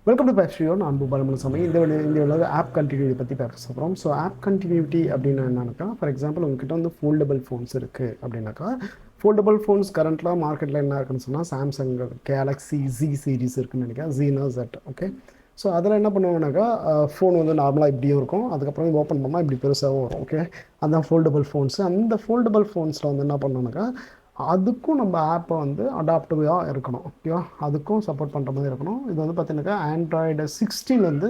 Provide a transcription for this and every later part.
Welcome to பிappstudio. நான் பூபாலமனசாமி. இந்த வீடியோவில் ஆப் கண்டினியூட்டி பற்றி பேச போகிறோம். ஸோ ஆப் கண்டினியூட்டி அப்படின்னு என்னன்னாக்கா, ஃபார் எக்ஸாம்பிள் உங்ககிட்ட வந்து ஃபோல்டபுள் ஃபோன்ஸ் இருக்குது அப்படின்னாக்கா, ஃபோல்டபுள் ஃபோன்ஸ் கரண்ட்டில் மார்க்கெட்டில் என்ன இருக்குன்னு சொன்னால் சாம்சங் கேலக்ஸி ஜி சீரிஸ் இருக்குன்னு நினைக்கிறேன், ஜீனா ஜெட். ஓகே, ஸோ அதில் என்ன பண்ணுவோம்னாக்கா, ஃபோன் வந்து நார்மலாக இப்படியும் இருக்கும், அதுக்கப்புறம் ஓப்பன் பண்ணால் இப்படி பெருசாகவும் வரும். ஓகே, அதுதான் ஃபோல்டபுள் ஃபோன்ஸு. அந்த ஃபோல்டபுள் ஃபோன்ஸில் வந்து என்ன பண்ணோம்னாக்கா, அதுக்கும் நம்ம ஆப்பை வந்து அடாப்டிவாக இருக்கணும். ஓகேவா, அதுக்கும் சப்போர்ட் பண்ணுற மாதிரி இருக்கணும். இது வந்து பார்த்தீங்கன்னாக்கா ஆண்ட்ராய்டு 16 வந்து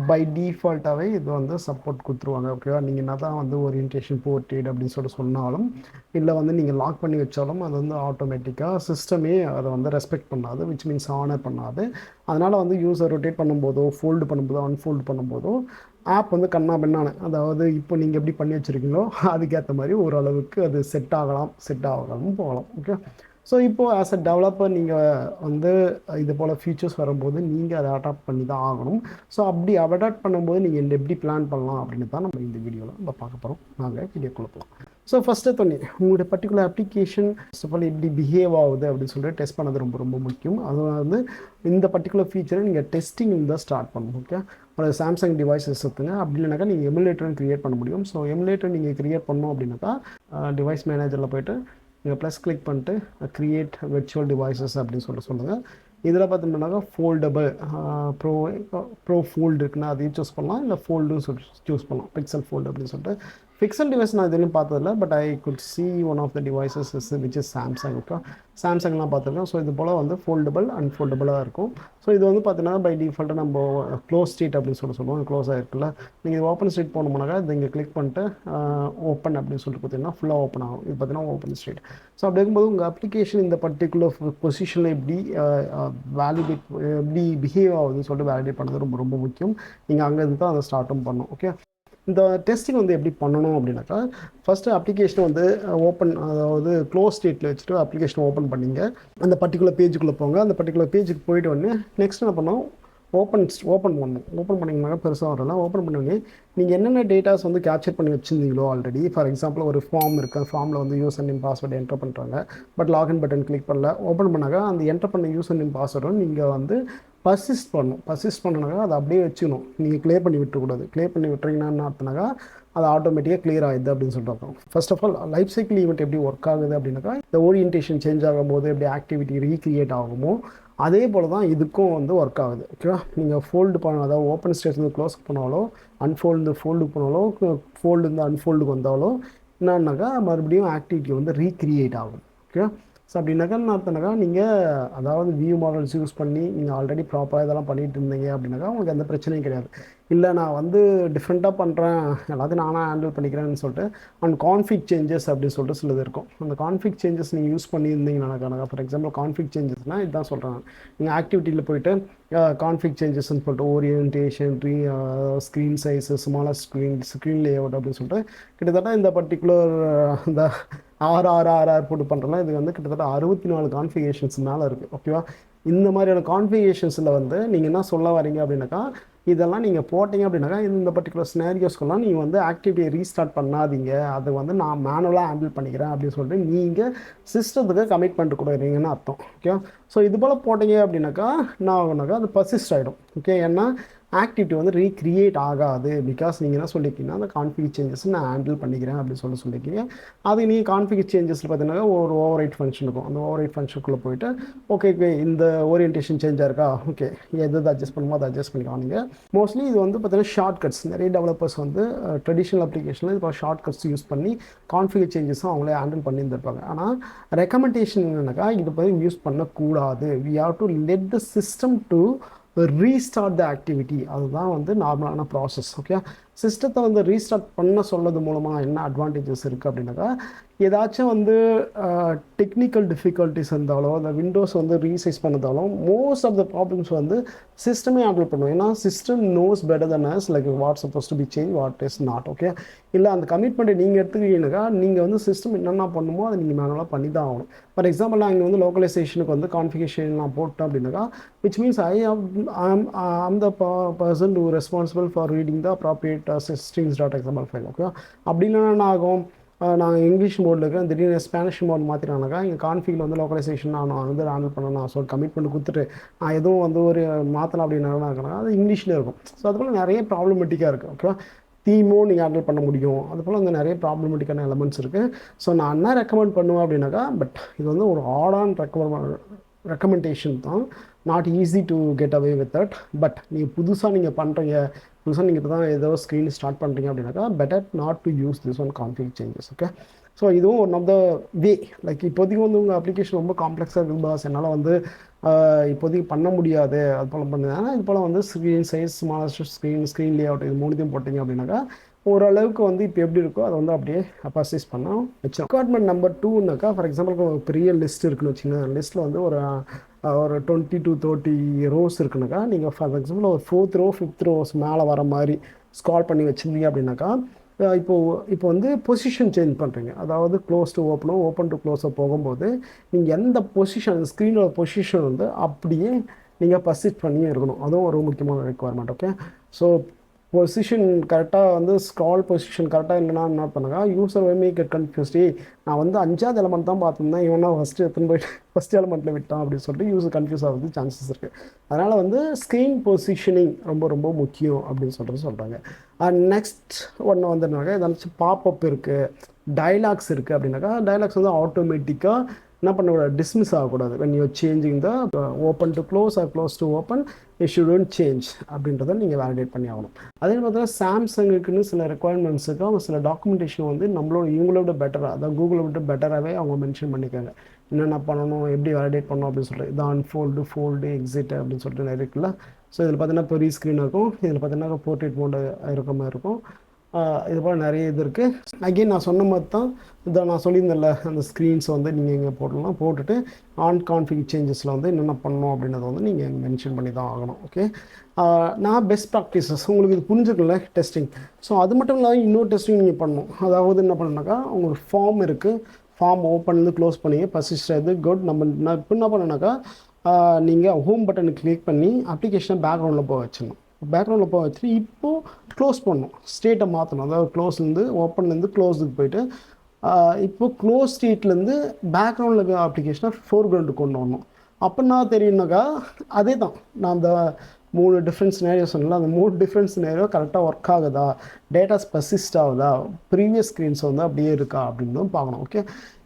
பை டிஃபால்ட்டாகவே இது வந்து சப்போர்ட் கொடுத்துருவாங்க. ஓகேவா, நீங்கள் என்ன தான் வந்து ஓரியன்டேஷன் போர்ட்டட் அப்படின்னு சொன்னாலும், இல்லை வந்து நீங்கள் லாக் பண்ணி வச்சாலும் அது வந்து ஆட்டோமேட்டிக்காக சிஸ்டமே அதை வந்து ரெஸ்பெக்ட் பண்ணாது, விச் மீன்ஸ் ஆனர் பண்ணாது. அதனால் வந்து யூஸர் ரொட்டேட் பண்ணும்போதோ, ஃபோல்டு பண்ணும்போதோ, அன்ஃபோல்டு பண்ணும்போதோ ஆப் வந்து கண்ணா பின்னான, அதாவது இப்போ நீங்கள் எப்படி பண்ணி வச்சுருக்கீங்களோ அதுக்கேற்ற மாதிரி ஓரளவுக்கு அது செட் ஆகாமல் போகலாம். ஓகே, ஸோ இப்போது ஆஸ் அ டெவலப்பர் நீங்கள் வந்து இது போல் ஃபீச்சர்ஸ் வரும்போது நீங்கள் அதை அடாப்ட் பண்ணி தான் ஆகணும். ஸோ அப்படி அடாப்ட் பண்ணும்போது நீங்கள் எப்படி பிளான் பண்ணலாம் அப்படின்னு தான் நம்ம இந்த வீடியோவில் நம்ம பார்க்க போகிறோம். நாங்கள் வீடியோக்குள்ளே போகலாம். ஸோ ஃபஸ்ட்டு பண்ணி உங்களுடைய particular application first of all எப்படி பிஹேவ் ஆகுது அப்படின்னு சொல்லிட்டு டெஸ்ட் பண்ணது ரொம்ப ரொம்ப முக்கியம். அது வந்து இந்த பர்டிகுலர் ஃபீச்சரை நீங்கள் டெஸ்டிங் தான் ஸ்டார்ட் பண்ணணும். ஓகே, ஒரு சாம்சங் டிவைஸஸ் இருக்குங்க, அப்படி இல்லைனாக்கா நீங்கள் எமுலேட்டரும் க்ரியேட் பண்ண முடியும். ஸோ எமுலேட்டர் நீங்கள் க்ரியேட் பண்ணணும் அப்படின்னாக்கா டிவைஸ் மேனேஜரில் போய்ட்டு நீங்கள் ப்ளஸ் கிளிக் பண்ணிட்டு க்ரியேட் வெர்ச்சுவல் டிவைசஸ் அப்படின்னு சொல்லுங்கள். இதில் பார்த்தோம்னாக்கா ஃபோல்டபுள் ப்ரோ ஃபோல்டு இருக்குன்னா அதையும் சூஸ் பண்ணலாம், இல்லை ஃபோல்டுன்னு சூஸ் பண்ணலாம், பிக்சல் ஃபோல்டு அப்படின்னு சொல்லிட்டு. பிக்சல் டிவைஸ் நான் இதுலையும் பார்த்ததில்ல, but I could see one of the devices which is Samsung. Okay, சாம்சங்லாம் பார்த்துருக்கேன். ஸோ இது போல் வந்து ஃபோல்டபுள் அன்ஃபோல்டபுளாக இருக்கும். ஸோ இது வந்து பார்த்தீங்கன்னா பை டிஃபால்ட்டாக நம்ம க்ளோஸ் ஸ்டேட் அப்படின்னு சொல்லுவோம், க்ளோஸ் ஆகிருக்குல்ல. நீங்கள் ஓப்பன் ஸ்டேட் போனோம்னாக்கா இது இங்கே கிளிக் பண்ணிட்டு ஓப்பன் அப்படின்னு சொல்லிட்டு பார்த்தீங்கன்னா ஃபுல்லாக ஓப்பன் ஆகும். இது பார்த்தீங்கன்னா ஓப்பன் ஸ்டேட். ஸோ அப்படி இருக்கும்போது உங்கள் அப்ளிகேஷன் இந்த பர்டிகுலர் பொசிஷனில் எப்படி வேலிடேட் எப்படி பிஹேவ் ஆகுதுன்னு சொல்லிட்டு வேலிடேட் பண்ணது ரொம்ப ரொம்ப முக்கியம். நீங்கள் அங்கேருந்து தான் அதை ஸ்டார்ட்டும் பண்ணணும். ஓகே, இந்த டெஸ்டிங் வந்து எப்படி பண்ணணும் அப்படின்னாக்கா, ஃபஸ்ட்டு அப்ளிகேஷனை வந்து ஓப்பன், அதாவது க்ளோஸ் ஸ்டேட்டில் வச்சுட்டு அப்ளிகேஷனை ஓப்பன் பண்ணிங்க. அந்த பர்டிகுலர் பேஜுக்குள்ளே போங்க. அந்த பர்டிகுலர் பேஜுக்கு போய்ட்டு வந்து நெக்ஸ்ட் என்ன பண்ணணும், ஓப்பன் பண்ணணும். ஓப்பன் பண்ணிங்கனாக்கா பெருசாக வரலாம். ஓப்பன் பண்ணுவீங்க, நீங்கள் என்னென்ன டேட்டாஸ் வந்து கேப்சர் பண்ணி வச்சுருந்தீங்களோ ஆல்ரெடி. ஃபார் எக்ஸாம்பிள் ஒரு ஃபார்ம் இருக்குது, ஃபார்மில் வந்து யூசர் நேம் பாஸ்வேர்டு என்டர் பண்ணுறாங்க, பட் லாகின் பட்டன் கிளிக் பண்ணல. ஓப்பன் பண்ணாக்கா அந்த என்டர் பண்ண யூசர் நேம் பாஸ்வேர்டும் நீங்கள் வந்து பர்சிஸ்ட் பண்ணணுனாக்கா அதை அப்படியே வச்சுக்கணும். நீங்கள் கிளியர் பண்ணி விட்டுக்கூடாது. கிளியர் பண்ணி விட்டுறீங்கன்னா என்ன அர்த்தம்னாக்கா அது ஆட்டோமேட்டிக்காக கிளியர் ஆகுது அப்படின்னு சொல்லிட்டு. First of all life cycle event எப்படி ஒர்க் ஆகுது அப்படின்னாக்கா, இந்த ஓரியன்டேஷன் சேஞ்ச் ஆகும்போது எப்படி ஆக்டிவிட்டி ரீக்ரியேட் ஆகுமோ அதே போல் தான் இதுக்கும் வந்து ஒர்க் ஆகுது. ஓகேவா, நீங்கள் ஃபோல்டு பண்ண, அதாவது ஓப்பன் ஸ்டேட்லேருந்து க்ளோஸ் பண்ணாலோ, ஃபோல்டு பண்ணாலோ, ஃபோல்டு அன்ஃபோல்டுக்கு வந்தாலோ என்னன்னாக்கா மறுபடியும் ஆக்டிவிட்டி வந்து ரீக்ரியேட் ஆகும். ஓகே, ஸோ அப்படின்னாக்கா என்ன அர்த்தம்னாக்கா, நீங்கள் அதாவது வியூ மாடல்ஸ் யூஸ் பண்ணி நீங்கள் ஆல்ரெடி ப்ராப்பராக இதெல்லாம் பண்ணிகிட்டு இருந்தீங்க அப்படின்னாக்கா உங்களுக்கு எந்த பிரச்சனையும் கிடையாது. இல்லை நான் வந்து டிஃப்ரெண்ட்டாக பண்ணுறேன், எல்லாத்தையும் நானாக ஹேண்டில் பண்ணிக்கிறேன்னு சொல்லிட்டு அண்ட் கான்ஃபிக் சேஞ்சஸ் அப்படின்னு சொல்லிட்டு சிலது இருக்கும். அந்த கான்ஃபிக் சேஞ்சஸ் நீங்கள் யூஸ் பண்ணியிருந்தீங்கன்னாக்கா, ஃபார் எக்ஸாம்பிள் கான்ஃபிக் சேஞ்சஸ்னால் இதுதான் சொல்கிறேன். நீங்கள் ஆக்டிவிட்டியில் போய்ட்டு கான்ஃபிக் சேஞ்சஸ்ன்னு சொல்லிட்டு orientation, screen size, smaller screen layout அப்படின்னு சொல்லிட்டு கிட்டத்தட்ட இந்த பர்டிகுலர் இந்த ஆர் போட்டு பண்ணுறலாம். இது வந்து கிட்டத்தட்ட 64 கான்ஃபிகரேஷன்ஸ் மேலே இருக்குது. ஓகேவா, இந்த மாதிரியான கான்ஃபிகரேஷன்ஸில் வந்து நீங்கள் என்ன சொல்ல வரீங்க அப்படின்னாக்கா, இதெல்லாம் நீங்கள் போட்டிங்க அப்படின்னாக்கா இந்த பர்டிகுலர் ஸ்னாரியோஸ்க்கெல்லாம் நீங்கள் வந்து ஆக்டிவிட்டியை ரீஸ்டார்ட் பண்ணாதீங்க, அதை வந்து நான் மேனுவலாக ஹேண்டில் பண்ணிக்கிறேன் அப்படின்னு சொல்லிட்டு நீங்கள் சிஸ்டத்துக்கு கமிட்மெண்ட் கொடுக்குறீங்கன்னு அர்த்தம். ஓகே, ஸோ இது போல் போட்டிங்க அப்படின்னாக்கா என்ன ஆகுனாக்கா அது பர்சிஸ்ட் ஆகிடும். ஓகே, ஏன்னா ஆக்டிவிட்டி வந்து ரீக்ரியேட் ஆகாது. பிகாஸ் நீங்கள் என்ன சொல்லியிருக்கீங்கன்னா அந்த கான்ஃபிக் சேஞ்சஸ் நான் ஹேண்டில் பண்ணிக்கிறேன் அப்படின்னு சொல்லியிருக்கீங்க. அது நீங்கள் கான்ஃபிக் சேஞ்சஸில் பார்த்தீங்கன்னா ஒரு ஓவர் ரைட் ஃபங்க்ஷன் இருக்கும். அந்த ஓவர் ரைட் ஃபங்க்ஷனுக்குள்ளே போய்ட்டு ஓகே இந்த ஓரியன்டேஷன் சேஞ்சாக இருக்கா, ஓகே எது அட்ஜஸ்ட் பண்ணுமோ அதை அட்ஜஸ்ட் பண்ணிக்கலாம். நீங்கள் மோஸ்ட்லி இது வந்து பார்த்தீங்கன்னா ஷார்ட் கட்ஸ், நிறைய டெவலப்பர்ஸ் வந்து ட்ரெடிஷ்னல் அப்ளிகேஷனில் இப்போ ஷார்ட் கட்ஸ் யூஸ் பண்ணி கான்ஃபிகர் சேஞ்சஸும் அவங்களே ஹேண்டில் பண்ணியிருந்திருப்பாங்க. ஆனால் ரெக்கமெண்டேஷன் என்னன்னாக்கா இது போய் யூஸ் பண்ணக்கூடாது. We have to let the system to restart the activity. அதுதான் வந்து நார்மலான ப்ராசஸ். ஓகே, சிஸ்டத்தை வந்து ரீஸ்டார்ட் பண்ண சொல்கிறது மூலமாக என்ன அட்வான்டேஜஸ் இருக்குது அப்படின்னாக்கா, ஏதாச்சும் வந்து டெக்னிக்கல் டிஃபிகல்ட்டிஸ் இருந்தாலோ அந்த விண்டோஸ் வந்து ரீசைஸ் பண்ணதாலும் மோஸ்ட் ஆஃப் த ப்ராப்ளம்ஸ் வந்து சிஸ்டமே ஹேண்டில் பண்ணுவோம். ஏன்னா system knows better then us like what suppose to be change, what is not. Okay, இல்லை அந்த கமிட்மெண்ட்டை நீங்கள் எடுத்துக்கிட்டீங்கன்னாக்கா நீங்கள் வந்து சிஸ்டம் என்னென்ன பண்ணுமோ அதை நீங்கள் மேனுவலாக பண்ணி தான் ஆகணும். ஃபார் எக்ஸாம்பிள் நான் இங்கே வந்து லோக்கலைசேஷனுக்கு வந்து கான்ஃபிகரேஷன் நான் போட்டேன் அப்படின்னாக்கா, which means I'm the person who is responsible for reading the appropriate strings.xml file. Okay, அப்படி இல்லைன்னா என்ன ஆகும், நான் இங்கிலீஷ் மோடில் இருக்கேன், திடீர்னு ஸ்பானிஷ் மோட் மாற்றினானாக்கா இங்கே கான்ஃபிகில் வந்து லோக்கலைசேஷன் நான் வந்து ஹேண்டில் பண்ணணும். ஸோ கமிட்மெண்ட் கொடுத்துட்டு நான் எதுவும் வந்து ஒரு மாற்றலாம் அப்படின்னா அது இங்கிலீஷில் இருக்கும். ஸோ அதுபோல் நிறைய ப்ராப்ளமெட்டிக்காக இருக்குது. ஓகேவா, தீமும் நீங்கள் ஹேண்டில் பண்ண முடியும். அதுபோல் வந்து நிறைய ப்ராப்ளமெட்டிக்கான எலமெண்ட்ஸ் இருக்குது. ஸோ நான் என்ன ரெக்கமெண்ட் பண்ணுவேன் அப்படின்னாக்கா, பட் இது வந்து ஒரு ஆடான் ரெக்கமெண்டேஷன் தான், not easy to get away with that. But நீங்கள் புதுசாக பண்ணுறீங்க, புதுசாக நீங்கள் இப்போ தான் ஏதோ ஸ்க்ரீன் ஸ்டார்ட் பண்ணுறீங்க அப்படின்னாக்கா better not to use this one config changes. Okay, so இதுவும் one of the way. Like இப்போதைக்கு வந்து உங்கள் அப்ளிகேஷன் ரொம்ப காம்ப்ளெக்ஸாக இருக்குது பாஸ், என்னால் வந்து இப்போதைக்கு பண்ண முடியாது, அது போல் பண்ணுது. ஆனால் இது போல் வந்து screen size, screen lay out, இது மூணுத்தையும் போட்டிங்க அப்படின்னாக்கா ஓரளவுக்கு வந்து இப்போ எப்படி இருக்கோ அதை வந்து அப்படியே பர்சேஸ் பண்ண வச்சோம். ரெக்குவயர்மெண்ட் நம்பர் 2னாக்கா, ஃபார் எக்ஸாம்பிள் ஒரு பெரிய லிஸ்ட் இருக்குன்னு வச்சுக்கோங்க. லிஸ்ட்டில் வந்து ஒரு 20 to 30 ரோஸ் இருக்குனாக்கா, நீங்கள் ஃபார் எக்ஸாம்பிள் ஒரு 4th row 5th ரோஸ் மேலே வர மாதிரி ஸ்க்ரால் பண்ணி வச்சுருந்தீங்க அப்படின்னாக்கா, இப்போ வந்து பொசிஷன் சேஞ்ச் பண்ணுறீங்க. அதாவது க்ளோஸ் டு ஓப்பனோ ஓப்பன் டு க்ளோஸோ போகும்போது நீங்கள் எந்த பொசிஷன், ஸ்க்ரீனோட பொசிஷன் வந்து அப்படியே நீங்கள் பர்சிஸ்ட் பண்ணியே இருக்கணும். அதுவும் ஒரு முக்கியமான ரெக்குவயர்மெண்ட். ஓகே, ஸோ பொசிஷன் கரெக்டாக வந்து ஸ்க்ரால் பொசிஷன் கரெக்டாக இல்லைனா என்ன பண்ணுங்க, யூசர் மே கெட் கன்ஃபியூஸ்டி. நான் வந்து 5வது எலமெண்ட் தான் பார்த்துருந்தேன், இவனா ஃபஸ்ட்டு எடுத்துன்னு போயிட்டு ஃபஸ்ட் எலமெண்ட்டில் விட்டான் அப்படின்னு சொல்லிட்டு யூசர் கன்ஃபியூஸ் ஆகுது சான்சஸ் இருக்குது. அதனால் வந்து ஸ்க்ரீன் பொசிஷனிங் ரொம்ப ரொம்ப முக்கியம் அப்படின்னு சொல்கிறாங்க. நெக்ஸ்ட் ஒன்று வந்துனாக்கா, ஏதாச்சும் பாப்அப் இருக்குது, டைலாக்ஸ் இருக்குது அப்படின்னாக்கா, டைலாக்ஸ் வந்து ஆட்டோமேட்டிக்காக என்ன பண்ணக்கூடாது, டிஸ்மிஸ் ஆகக்கூடாது. when you are changing the open to close or close to open, it shouldn't change அப்படின்றத நீங்கள் வேலிடேட் பண்ணி ஆகணும். அதே மாதிரி சாம்சங்குக்குன்னு சில ரெக்குவயர்மெண்ட்ஸுக்கு அவங்க சில டாக்குமெண்டேஷன் வந்து இவங்களோட பெட்டராக, அதாவது கூகுளை விட்டு பெட்டராகவே அவங்க மென்ஷன் பண்ணிக்காங்க. என்னென்ன பண்ணணும், எப்படி வேலிடேட் பண்ணணும் அப்படின்னு சொல்லிட்டு, இது அன்ஃபோல்டு, ஃபோல்டு, எக்ஸிட் அப்படின்னு சொல்லிட்டு நிறைய இருக்குல்ல. ஸோ இதில் பார்த்தீங்கன்னா பெரிய ஸ்க்ரீன் இருக்கும், இதில் பார்த்தீங்கன்னா போர்ட்ரேட் மோடு இருக்க மாதிரி இருக்கும். இது போல் நிறைய இது இருக்குது. அகெயின் நான் சொன்ன மாதிரி தான், இதை நான் சொல்லியிருந்தேன்ல, அந்த ஸ்க்ரீன்ஸ் வந்து நீங்கள் இங்கே போடலாம், போட்டுட்டு ஆன் கான்ஃபிக் சேஞ்சஸில் வந்து என்னென்ன பண்ணணும் அப்படின்றத வந்து நீங்கள் மென்ஷன் பண்ணி தான் ஆகணும். ஓகே, நான் பெஸ்ட் ப்ராக்டிசஸ் உங்களுக்கு இது புரிஞ்சுக்கல டெஸ்டிங். ஸோ அது மட்டும் இல்லாமல் இன்னொரு டெஸ்டிங் நீங்கள் பண்ணணும். அதாவது என்ன பண்ணணுனாக்கா, உங்களுக்கு ஃபார்ம் இருக்குது, ஃபார்ம் ஓப்பன்லேருந்து க்ளோஸ் பண்ணி பர்சிஸ்ட் இது குட். நான் இப்போ என்ன பண்ணேனாக்கா, நீங்கள் ஹோம் பட்டனை கிளிக் பண்ணி அப்ளிகேஷனை பேக்ரவுண்டில் போக வச்சிடணும். பேக்ரவுண்டில் போக வச்சுட்டு இப்போது க்ளோஸ் பண்ணணும், ஸ்டேட்டை மாற்றணும். அதாவது க்ளோஸ்லேருந்து ஓப்பன்லேருந்து க்ளோஸுக்கு போயிட்டு இப்போது க்ளோஸ் ஸ்டேட்லேருந்து பேக்ரவுண்டில் இருக்க அப்ளிகேஷனை ஃபோர்க்ரவுண்டுக்கு கொண்டு வரணும். அப்படின்னா தெரியும்னாக்கா, அதே தான் நான் அந்த 3 டிஃப்ரெண்ட் சினேரியோ சொன்னல, அந்த 3 டிஃப்ரெண்ட் சினேரியோ கரெக்டாக ஒர்க் ஆகுதா, டேட்டாஸ் பர்சிஸ்ட் ஆகுதா, ப்ரீவியஸ் ஸ்க்ரீன்ஸ் வந்து அப்படியே இருக்கா அப்படின்னு தான் பார்க்கணும். ஓகே,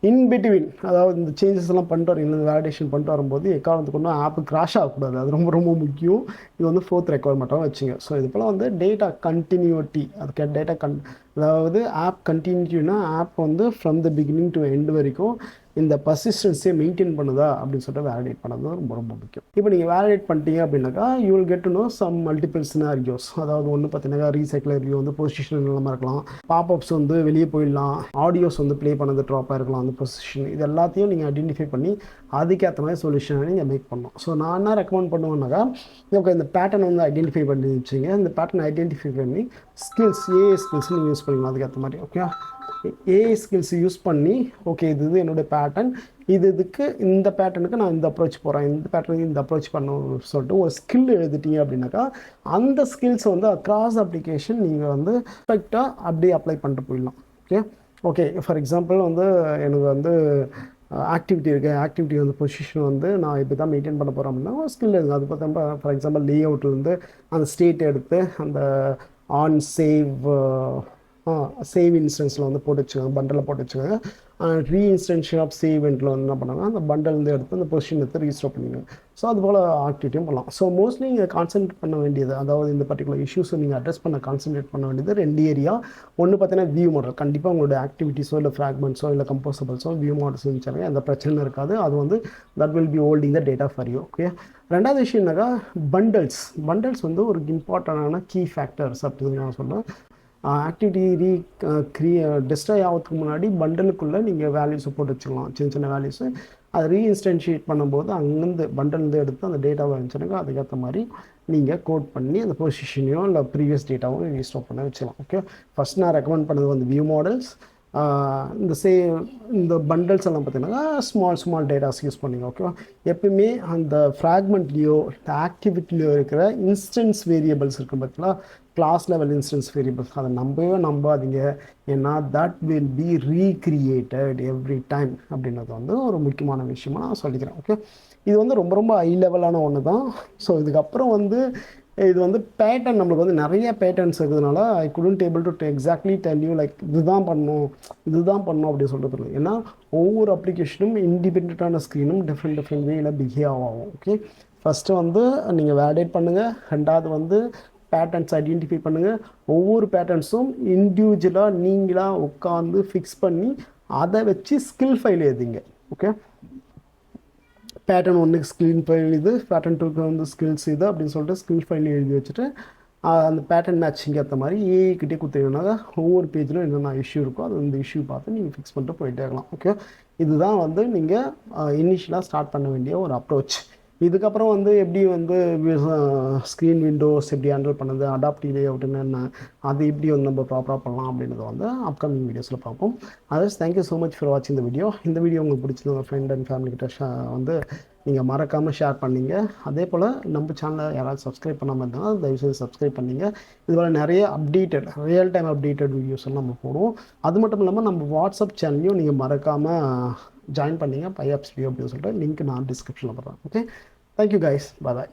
இன் பிட்வீன் அதாவது இந்த சேஞ்சஸ் எல்லாம் பண்ணிட்டு வரீங்க, இந்த வேலிடேஷன் பண்ணிட்டு வரும்போது எக்காரணத்துக்கு ஒன்றும் ஆப்பு கிராஷ் ஆகக்கூடாது. அது ரொம்ப ரொம்ப முக்கியம். இது வந்து 4th ரெக்குவயர்மெண்ட்டாக வச்சுங்க. ஸோ இது போல் வந்து டேட்டா கண்டினியூட்டி, அதுக்கு டேட்டா அதாவது ஆப் கண்டினியூட்டினா ஆப் வந்து from the beginning to end வரைக்கும் இந்த பர்சிஸ்டன்ஸை மெயின்டைன் பண்ணுதா அப்படின்னு சொல்லிட்டு வேலிடேட் பண்ணது ரொம்ப ரொம்ப முக்கியம். இப்போ நீங்கள் வேலிடேட் பண்ணிட்டீங்க அப்படின்னாக்கா, you will get to know some multiple scenarios. அதாவது ஒன்று பார்த்தீங்கன்னா ரீசைக்கிள் ரிவ்யூ வந்து பொசிஷன் இல்லாமல் இருக்கலாம், பாப்அப்ஸ் வந்து வெளியே போயிடலாம், ஆடியோஸ் வந்து ப்ளே பண்ணது ட்ராப்பாக இருக்கலாம், அந்த பொசிஷன் இது எல்லாத்தையும் நீங்கள் ஐடென்டிஃபை பண்ணி அதுக்கேற்ற மாதிரி சொல்யூஷனை நீங்கள் மேக் பண்ணணும். ஸோ நான் என்ன ரெக்கமெண்ட் பண்ணுவேன்னாக்கா, ஓகே இந்த பேட்டர்ன் வந்து ஐடென்டிஃபை பண்ணி வச்சுங்க. இந்த பேட்டர்ன் ஐடென்டிஃபை பண்ணி ஸ்கில்ஸ், ஏஐ ஸ்கில்ஸ் நீங்கள் யூஸ் பண்ணிக்கலாம் அதுக்கேற்ற மாதிரி. ஓகே, ஏஐ ஸ்கில்ஸ் யூஸ் பண்ணி ஓகே இது என்னுடைய பேட்டர்ன், இதுக்கு இந்த பேட்டர்னுக்கு நான் இந்த அப்ரோச் போகிறேன், இந்த பேட்டர்னுக்கு இந்த அப்ரோச் பண்ணணும்னு சொல்லிட்டு ஒரு ஸ்கில் எழுதிட்டீங்க அப்படின்னாக்கா, அந்த ஸ்கில்ஸை வந்து அக்ராஸ் அப்ளிகேஷன் நீங்கள் வந்து பர்ஃபெக்டாக அப்படியே அப்ளை பண்ணிட்டு போயிடலாம். ஓகே ஃபார் எக்ஸாம்பிள் வந்து எனக்கு வந்து ஆக்டிவிட்டி இருக்குது, ஆக்டிவிட்டி வந்து பொசிஷன் வந்து நான் இப்போ தான் மெயின்டைன் பண்ண போகிறோம் அப்படின்னா ஒரு ஸ்கில் இருக்குது. அது பார்த்தா ஃபார் எக்ஸாம்பிள் லே அவுட்லேருந்து அந்த ஸ்டேட் எடுத்து அந்த ஆன் சேவ் இன்ஸ்டன்ஸில் வந்து போட்டு வச்சுக்கோங்க, பண்டலில் போட்டு வச்சுக்கோங்க. ரீஇன்ஸ்டன்ஷன் ஆஃப் சேவ் இவெண்ட்டில் வந்து என்ன பண்ணாங்க, அந்த பண்டல்லேருந்து எடுத்து அந்த பொசிஷன் எடுத்து ரீஸ்டோர் பண்ணிடுங்க. ஸோ அது போல் ஆக்டிவிட்டியும் பண்ணலாம். ஸோ மோஸ்ட்லி நீங்கள் கான்சன்ட்ரேட் பண்ண வேண்டியது, அதாவது இந்த பர்டிகுலர் இஷ்யூஸை நீங்கள் அட்ரஸ் பண்ண கான்சன்ட்ரேட் பண்ண வேண்டியது 2 ஏரியா. ஒன்று பார்த்தீங்கன்னா வியூ மாடல். கண்டிப்பாக உங்களோட ஆக்டிவிட்டிஸோ இல்லை ஃப்ராக்மெண்ட்ஸோ இல்லை கம்போசபிள்ஸோ வியூ மாடல்ஸ் இருந்துச்சாலே அந்த பிரச்சனை இருக்காது. அது வந்து that will be holding the data for you. Okay, ரெண்டாவது விஷயம் என்னக்கா, பண்டல்ஸ் வந்து ஒரு இம்பார்ட்டண்டான கீ ஃபேக்டர்ஸ் அப்படின்னு நான் சொல்லுவேன். ஆக்டிவிட்டி டெஸ்ட்ராய் ஆகிறதுக்கு முன்னாடி பண்டலுக்குள்ளே நீங்கள் வேல்யூஸை போட்டு வச்சுக்கலாம், சின்ன சின்ன வேல்யூஸு. அதை ரீஇன்ஸ்டன்ஷியேட் பண்ணும்போது அங்கேருந்து பண்டல்லேருந்து எடுத்து அந்த டேட்டாவை இருந்துச்சுனாக்கா அதுக்கேற்ற மாதிரி நீங்கள் கோட் பண்ணி அந்த பொசிஷனையோ இல்லை ப்ரீவியஸ் டேட்டாவும் ரீஸ்டோர் பண்ண வச்சுக்கலாம். ஓகே, ஃபஸ்ட் நான் ரெக்கமெண்ட் பண்ணது வந்து வியூ மாடல்ஸ். இந்த பண்டல்ஸ் எல்லாம் பார்த்தீங்கன்னா ஸ்மால் டேட்டாஸ் யூஸ் பண்ணிங்க. ஓகேவா? எப்பயுமே அந்த ஃப்ராக்மெண்ட்லேயோ இல்லை ஆக்டிவிட்டிலையோ இருக்கிற இன்ஸ்டன்ஸ் வேரியபிள்ஸ் இருக்குது பார்த்தீங்களா, கிளாஸ் லெவல் இன்ஸ்டன்ஸ் வேரியபிள்ஸ், அதை நம்பாதீங்க. ஏன்னா that will be recreated every time அப்படின்றது வந்து ஒரு முக்கியமான விஷயமா நான் சொல்லிக்கிறேன். ஓகே, இது வந்து ரொம்ப ஹை லெவலான ஒன்று தான். ஸோ இதுக்கப்புறம் வந்து இது வந்து பேட்டர்ன், நம்மளுக்கு வந்து நிறைய பேட்டர்ன்ஸ் இருக்கிறதுனால ஐ couldn't able to exactly tell you like இதுதான் பண்ணணும் அப்படின்னு சொல்கிறது இல்லை. ஏன்னா ஒவ்வொரு அப்ளிகேஷனும் இண்டிபெண்ட்டான ஸ்க்ரீனும் டிஃப்ரெண்ட் வேயில் பிஹேவ் ஆகும். ஓகே, ஃபஸ்ட்டு வந்து நீங்கள் வேலிடேட் பண்ணுங்கள். ரெண்டாவது வந்து பேட்டர்ன்ஸ் ஐடென்டிஃபை பண்ணுங்கள். ஒவ்வொரு பேட்டர்ன்ஸும் இண்டிவிஜுவலாக நீங்களாக உட்காந்து ஃபிக்ஸ் பண்ணி அதை வச்சு ஸ்கில் ஃபைல் எழுதிங்க. ஓகே, பேட்டர்ன் ஒன்றுக்கு ஸ்கில் ஃபைல் இது, பேட்டர்ன் டூக்கு வந்து ஸ்கில்ஸ் இது அப்படின்னு சொல்லிட்டு ஸ்கில் ஃபைல் எழுதி வச்சுட்டு அந்த பேட்டர்ன் மேட்சிங் ஏற்ற மாதிரி ஏக்கிட்டே கொடுத்தீங்கன்னா ஒவ்வொரு பேஜிலும் என்னென்ன இஷ்யூ இருக்கோ அது இந்த இஷ்யூ பார்த்து நீங்கள் ஃபிக்ஸ் பண்ணிட்டு போயிட்டே இருக்கலாம். ஓகே, இதுதான் வந்து நீங்கள் இனிஷியலாக ஸ்டார்ட் பண்ண வேண்டிய ஒரு அப்ரோச். இதுக்கப்புறம் வந்து எப்படி வந்து ஸ்க்ரீன் விண்டோஸ் எப்படி ஹேண்டில் பண்ணுது, அடாப்டிவ் லேஅவுட்னு என்ன, அது எப்படி வந்து நம்ம ப்ராப்பராக பண்ணலாம் அப்படின்றத வந்து அப்கமிங் வீடியோஸில் பார்ப்போம். Others thank you so much for வாட்சிங் இந்த வீடியோ. இந்த வீடியோ உங்களுக்கு பிடிச்சது உங்கள் ஃப்ரெண்ட் அண்ட் ஃபேமிலி கிட்ட வந்து நீங்கள் மறக்காமல் ஷேர் பண்ணிங்க. அதே போல் நம்ம சேனலை யாராவது சப்ஸ்கிரைப் பண்ணாமல் இருந்தாலும் தயவுசெய்து சப்ஸ்கிரைப் பண்ணிங்க. இதுபோல் நிறைய ரியல் டைம் அப்டேட்டட் வீடியோஸ் எல்லாம் நம்ம போடுவோம். அது மட்டும் இல்லாமல் நம்ம வாட்ஸ்அப் சேனல்லையும் நீங்கள் மறக்காமல் ஜாயின் பண்ணிங்க, piappstudio அப்படின்னு சொல்லிட்டு லிங்க் நான் டிஸ்கிரிப்ஷனில் போடுறேன். ஓகே, தேங்க்யூ கைஸ், பாய்.